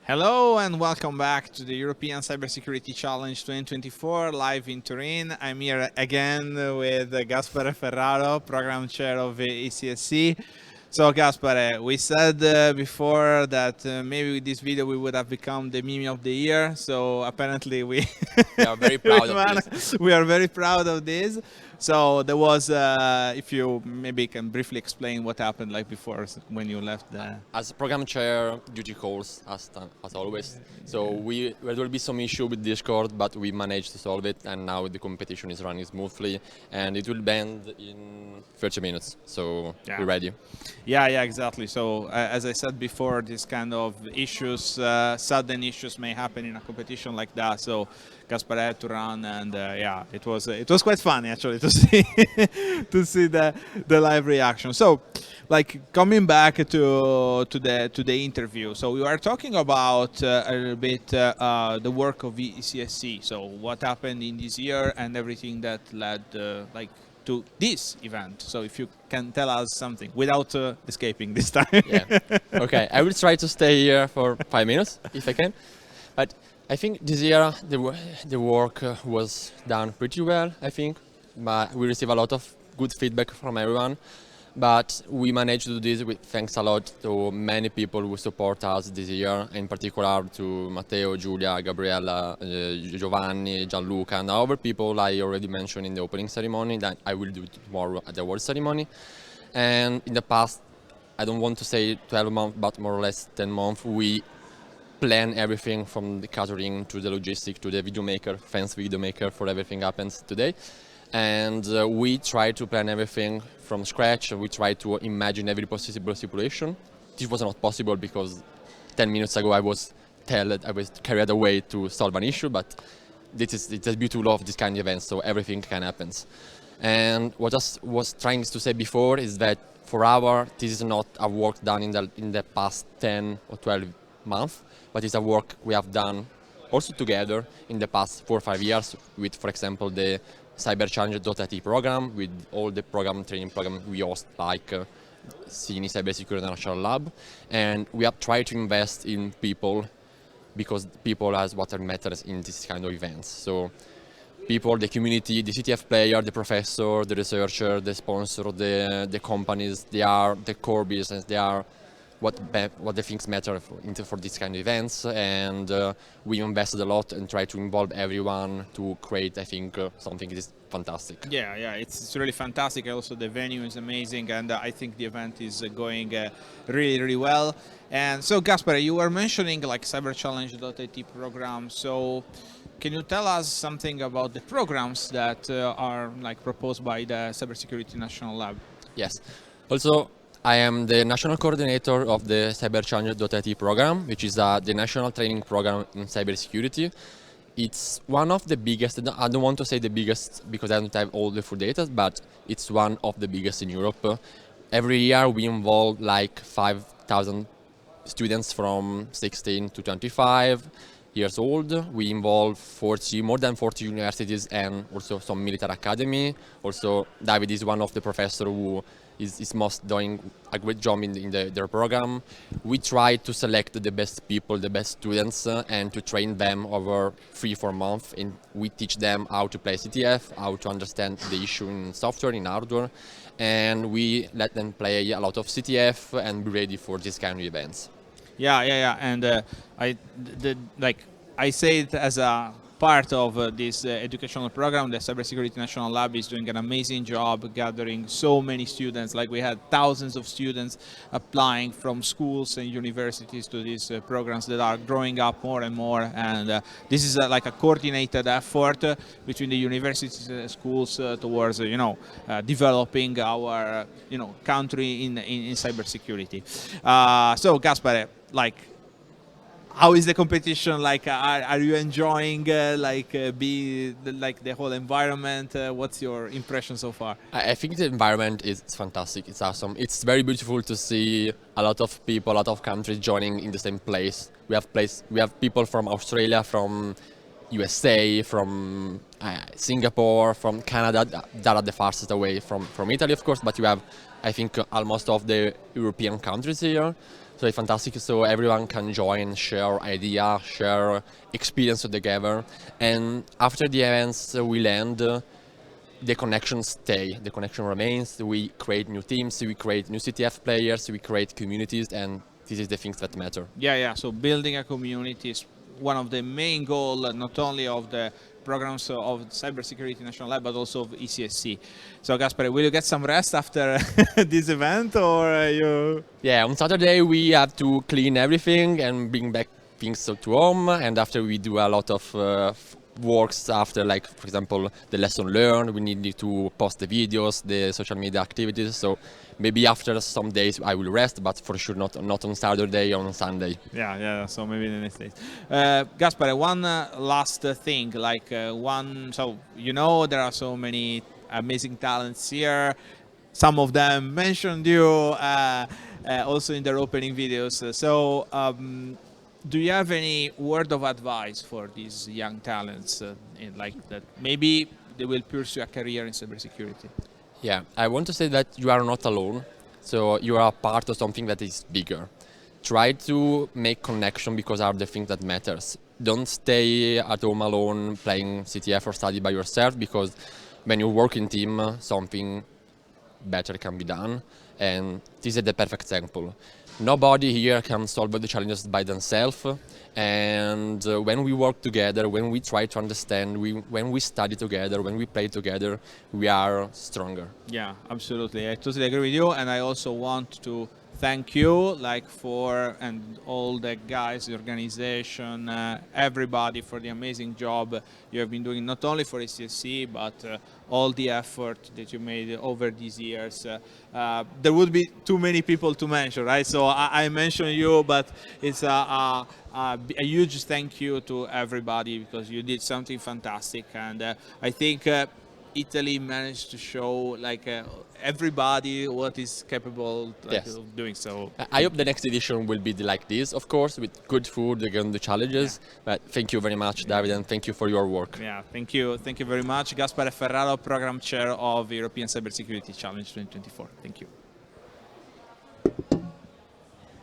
Hello and welcome back to the European Cybersecurity Challenge 2024 live in Turin. I'm here again with Gaspare Ferraro, Program Chair of ECSC. So Gaspare, we said before that maybe with this video we would have become the meme of the year. So apparently we are very proud of this. We are very proud of this. So there was, if you maybe can briefly explain what happened like before when you left the... As program chair, duty calls as always. So there will be some issue with Discord, but we managed to solve it, and now the competition is running smoothly, and it will end in 30 minutes. So we're ready. Yeah, exactly. So as I said before, this kind of issues, sudden issues may happen in a competition like that. So Gaspare had to run, and yeah, it was quite funny actually to see to see the live reaction. So, like coming back to the interview. So we were talking about a little bit the work of ECSC. So what happened in this year and everything that led like to this event. So if you can tell us something without escaping this time. Yeah. Okay, I will try to stay here for 5 minutes if I can. But I think this year the work was done pretty well, I think. But we received a lot of good feedback from everyone. But we managed to do this with thanks a lot to many people who support us this year, in particular to Matteo, Giulia, Gabriella, Giovanni, Gianluca, and other people I already mentioned in the opening ceremony that I will do tomorrow at the award ceremony. And in the past, I don't want to say 12 months, but more or less 10 months, we plan everything from the catering to the logistics to the video maker, fancy video maker for everything happens today. And we try to plan everything from scratch. We try to imagine every possible situation. This was not possible because 10 minutes ago I was carried away to solve an issue, but it's the beauty of this kind of events, so everything can happen. And what I was trying to say before is that for this is not a work done in the past 10 or 12 months, but it's a work we have done also together in the past 4 or 5 years with, for example, the Cybersecurity program, with all the training program we host, like CINI Cybersecurity National Lab, and we have tried to invest in people because people are what matters in this kind of events. So people, the community, the CTF player, the professor, the researcher, the sponsor, the companies, they are the core business, they are what the things matter for this kind of events, and we invested a lot and try to involve everyone to create, I think, something that is fantastic. Yeah, it's really fantastic. Also, the venue is amazing, and I think the event is going really well. And so, Gaspare, you were mentioning like cyberchallenge.it program. So, can you tell us something about the programs that are like proposed by the Cybersecurity National Lab? Yes. Also, I am the national coordinator of the Cyberchallenge.it program, which is the national training program in cybersecurity. It's one of the biggest, I don't want to say the biggest because I don't have all the full data, but it's one of the biggest in Europe. Every year we involve like 5,000 students from 16 to 25 years old. We involve more than 40 universities and also some military academy. Also, David is one of the professors who is most doing a great job in their program. We try to select the best people, the best students, and to train them over 3-4 months. And we teach them how to play CTF, how to understand the issue in software, in hardware, and we let them play a lot of CTF and be ready for this kind of events. Yeah, and I say it as a part of this educational program. The Cybersecurity National Lab is doing an amazing job gathering so many students. Like we had thousands of students applying from schools and universities to these programs that are growing up more and more. And this is like a coordinated effort between the universities and schools towards developing our country in cybersecurity. So Gaspare, like, how is the competition? Like, are you enjoying the whole environment? What's your impression so far? I think the environment is fantastic. It's awesome. It's very beautiful to see a lot of people, a lot of countries joining in the same place. We have people from Australia, from USA, from Singapore, from Canada, that are the farthest away from Italy, of course. But you have, I think, almost all of the European countries here. So it's fantastic. So everyone can join, share idea, share experience together. And after the events will end, the connection stay. The connection remains. We create new teams. We create new CTF players. We create communities, and this is the things that matter. Yeah. So building a community is one of the main goals, not only of the programs of Cybersecurity National Lab, but also of ECSC. So Gaspare, will you get some rest after this event, or you? Yeah, on Saturday we have to clean everything and bring back things to home, and after we do a lot of works after, like for example the lesson learned, we need to post the videos, the social media activities, so maybe after some days I will rest, but for sure not on Saturday or on Sunday. Yeah, so maybe the next days. Gaspare, one last thing, so there are so many amazing talents here. Some of them mentioned you also in their opening videos. So do you have any word of advice for these young talents that maybe they will pursue a career in cybersecurity? Yeah, I want to say that you are not alone. So you are a part of something that is bigger. Try to make connection, because are the things that matters. Don't stay at home alone playing CTF or study by yourself, because when you work in team, something better can be done. And this is the perfect example. Nobody here can solve the challenges by themselves, and when we work together, when we try to understand, when we study together, when we play together, we are stronger. Yeah, absolutely. I totally agree with you, and I also want to thank you, and all the guys, the organization, everybody for the amazing job you have been doing, not only for ECSC, but all the effort that you made over these years. There would be too many people to mention, right? So I mentioned you, but it's a huge thank you to everybody, because you did something fantastic, and I think Italy managed to show everybody what is capable of doing. So I hope the next edition will be like this, of course, with good food and the challenges. Yeah. But thank you very much, David, and thank you for your work. Yeah, thank you very much. Gaspare Ferraro, Program Chair of European Cybersecurity Challenge 2024. Thank you.